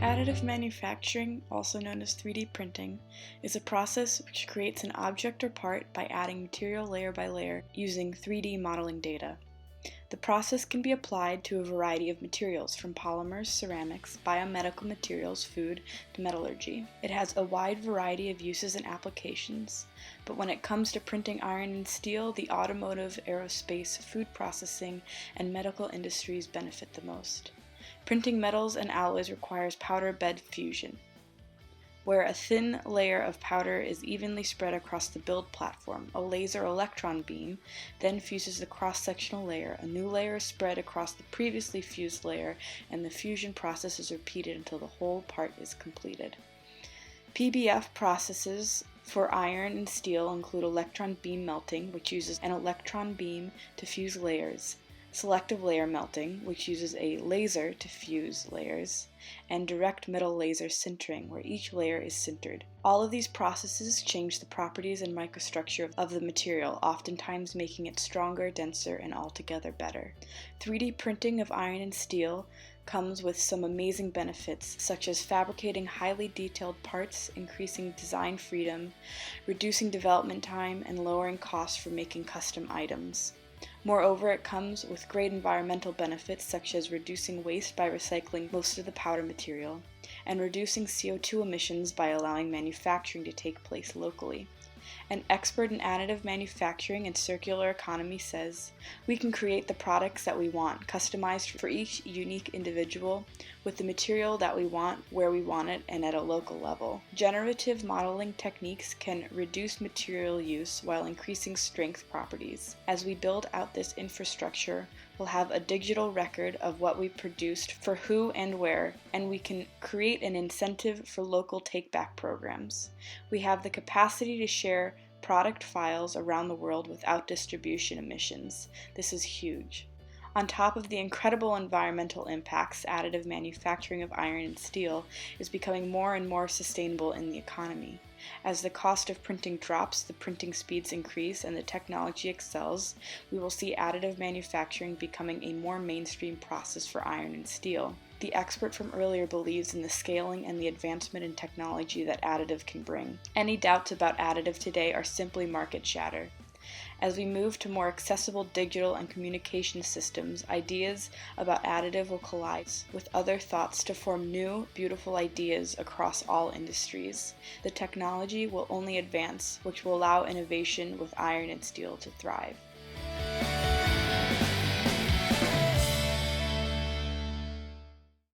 Additive manufacturing, also known as 3D printing, is a process which creates an object or part by adding material layer by layer using 3D modeling data. The process can be applied to a variety of materials, from polymers, ceramics, biomedical materials, food, to metallurgy. It has a wide variety of uses and applications, but when it comes to printing iron and steel, the automotive, aerospace, food processing, and medical industries benefit the most. Printing metals and alloys requires powder bed fusion, where a thin layer of powder is evenly spread across the build platform. A laser electron beam then fuses the cross-sectional layer. A new layer is spread across the previously fused layer, and the fusion process is repeated until the whole part is completed. PBF processes for iron and steel include electron beam melting, which uses an electron beam to fuse layers, selective layer melting, which uses a laser to fuse layers, and direct metal laser sintering, where each layer is sintered. All of these processes change the properties and microstructure of the material, oftentimes making it stronger, denser, and altogether better. 3D printing of iron and steel comes with some amazing benefits, such as fabricating highly detailed parts, increasing design freedom, reducing development time, and lowering costs for making custom items. Moreover, it comes with great environmental benefits, such as reducing waste by recycling most of the powder material, and reducing CO2 emissions by allowing manufacturing to take place locally. An expert in additive manufacturing and circular economy says, "We can create the products that we want, customized for each unique individual, with the material that we want, where we want it, and at a local level. Generative modeling techniques can reduce material use while increasing strength properties. As we build out this infrastructure, we'll have a digital record of what we produced, for who and where, and we can create an incentive for local take-back programs. We have the capacity to share product files around the world without distribution emissions. This is huge." On top of the incredible environmental impacts, additive manufacturing of iron and steel is becoming more and more sustainable in the economy. As the cost of printing drops, the printing speeds increase, and the technology excels, we will see additive manufacturing becoming a more mainstream process for iron and steel. The expert from earlier believes in the scaling and the advancement in technology that additive can bring. Any doubts about additive today are simply market chatter. As we move to more accessible digital and communication systems, ideas about additive will collide with other thoughts to form new, beautiful ideas across all industries. The technology will only advance, which will allow innovation with iron and steel to thrive.